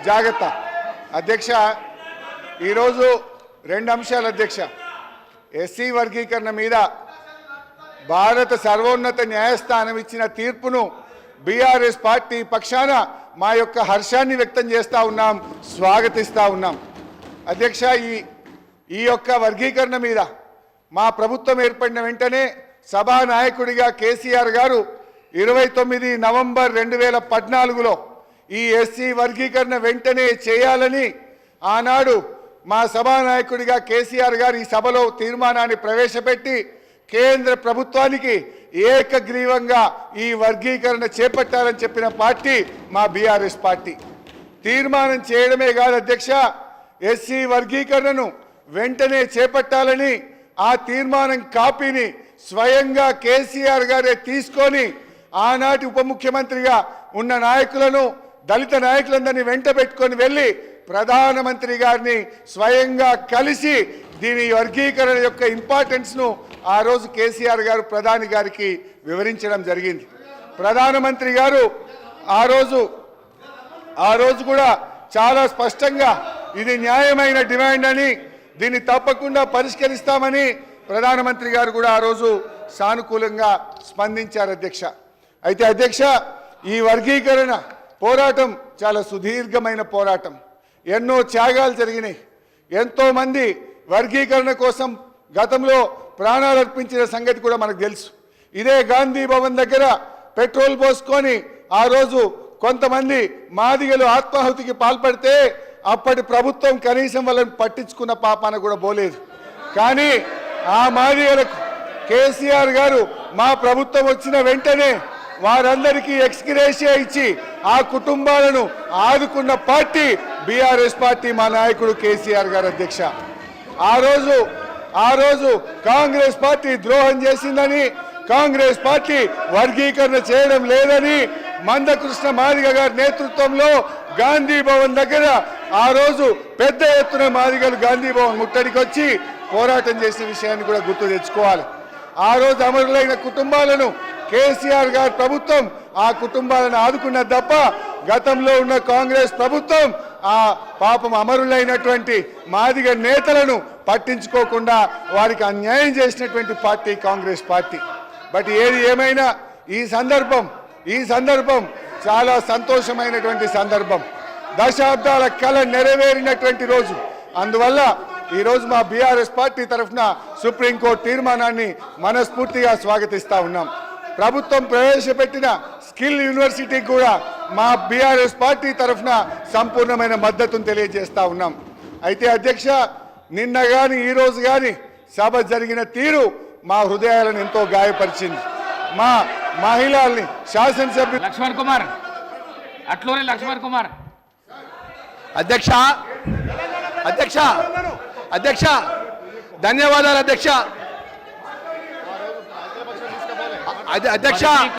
జాగ్రత్త అధ్యక్ష ఈరోజు రెండు అంశాలు అధ్యక్ష ఎస్సీ వర్గీకరణ మీద భారత సర్వోన్నత న్యాయస్థానం ఇచ్చిన తీర్పును బీఆర్ఎస్ పార్టీ పక్షాన మా యొక్క హర్షాన్ని వ్యక్తం చేస్తూ ఉన్నాం, స్వాగతిస్తూ ఉన్నాం. అధ్యక్ష ఈ యొక్క వర్గీకరణ మీద మా ప్రభుత్వం ఏర్పడిన వెంటనే సభానాయకుడిగా కేసీఆర్ గారు 29 నవంబర్ 2014లో ఈ ఎస్సీ వర్గీకరణ వెంటనే చేయాలని ఆనాడు మా సభానాయకుడిగా కేసీఆర్ గారు ఈ సభలో తీర్మానాన్ని ప్రవేశపెట్టి కేంద్ర ప్రభుత్వానికి ఏకగ్రీవంగా ఈ వర్గీకరణ చేపట్టాలని చెప్పిన పార్టీ మా బీఆర్ఎస్ పార్టీ. తీర్మానం చేయడమే కాదు అధ్యక్ష, ఎస్సీ వర్గీకరణను వెంటనే చేపట్టాలని ఆ తీర్మానం కాపీని స్వయంగా కేసీఆర్ గారే తీసుకొని ఆనాటి ఉప ముఖ్యమంత్రిగా ఉన్న నాయకులను దళిత నాయకులందరినీ వెంట పెట్టుకొని వెళ్ళి ప్రధానమంత్రి గారిని స్వయంగా కలిసి దీని వర్గీకరణ యొక్క ఇంపార్టెన్స్ను ఆ రోజు కేసీఆర్ గారు ప్రధాని గారికి వివరించడం జరిగింది. ప్రధానమంత్రి గారు ఆ రోజు కూడా చాలా స్పష్టంగా ఇది న్యాయమైన డిమాండ్ అని, దీన్ని తప్పకుండా పరిష్కరిస్తామని ప్రధానమంత్రి గారు కూడా ఆ రోజు సానుకూలంగా స్పందించారు అధ్యక్ష. అయితే అధ్యక్ష ఈ వర్గీకరణ పోరాటం చాలా సుదీర్ఘమైన పోరాటం, ఎన్నో త్యాగాలు జరిగినాయి. ఎంతోమంది వర్గీకరణ కోసం గతంలో ప్రాణాలు అర్పించిన సంగతి కూడా మనకు తెలుసు. ఇదే గాంధీ భవన్ దగ్గర పెట్రోల్ పోసుకొని ఆ రోజు కొంతమంది మాదిగలు ఆత్మాహుతికి పాల్పడితే అప్పటి ప్రభుత్వం కనీసం వాళ్ళని పట్టించుకున్న పాపాన కూడా పోలేదు. కానీ ఆ మాదిగలకు కేసీఆర్ గారు మా ప్రభుత్వం వచ్చిన వెంటనే వారందరికీ ఎక్స్గ్రేషియా ఇచ్చి ఆ కుటుంబాలను ఆదుకున్న పార్టీ బీఆర్ఎస్ పార్టీ, మా నాయకుడు కేసీఆర్ గారు అధ్యక్ష. ఆ రోజు కాంగ్రెస్ పార్టీ ద్రోహం చేసిందని, కాంగ్రెస్ పార్టీ వర్గీకరణ చేయడం లేదని మందకృష్ణ మాదిగ గారి నేతృత్వంలో గాంధీ భవన్ దగ్గర ఆ రోజు పెద్ద ఎత్తున మాదిగలు గాంధీ భవన్ ముట్టడికి వచ్చి పోరాటం చేసిన విషయాన్ని కూడా గుర్తు తెచ్చుకోవాలి. ఆ రోజు అమరులైన కుటుంబాలను కేసీఆర్ గారి ప్రభుత్వం ఆ కుటుంబాలను ఆదుకున్నది తప్ప గతంలో ఉన్న కాంగ్రెస్ ప్రభుత్వం ఆ పాపం అమరులైనటువంటి మాదిగ నేతలను పట్టించుకోకుండా వారికి అన్యాయం చేసినటువంటి పార్టీ కాంగ్రెస్ పార్టీ. బట్ ఏది ఏమైనా ఈ సందర్భం చాలా సంతోషమైనటువంటి సందర్భం, దశాబ్దాల కళ నెరవేరినటువంటి రోజు. అందువల్ల ఈరోజు మా బీఆర్ఎస్ పార్టీ తరఫున సుప్రీంకోర్టు తీర్మానాన్ని మనస్ఫూర్తిగా స్వాగతిస్తూ ఉన్నాం. ప్రభుత్వం ప్రవేశపెట్టిన స్కిల్ యూనివర్సిటీకి కూడా మా బీఆర్ఎస్ పార్టీ తరఫున సంపూర్ణమైన మద్దతును తెలియజేస్తూ ఉన్నాం. అయితే అధ్యక్ష నిన్న కానీ ఈరోజు కానీ సభ జరిగిన తీరు మా హృదయాలను ఎంతో గాయపరిచింది. మా మహిళల్ని శాసనసభ్యులు లక్ష్మణ్ కుమార్ అట్లూరి లక్ష్మణ్ కుమార్ అధ్యక్ష అధ్యక్ష అధ్యక్ష ధన్యవాదాలు అధ్యక్ష. అధ్యక్ష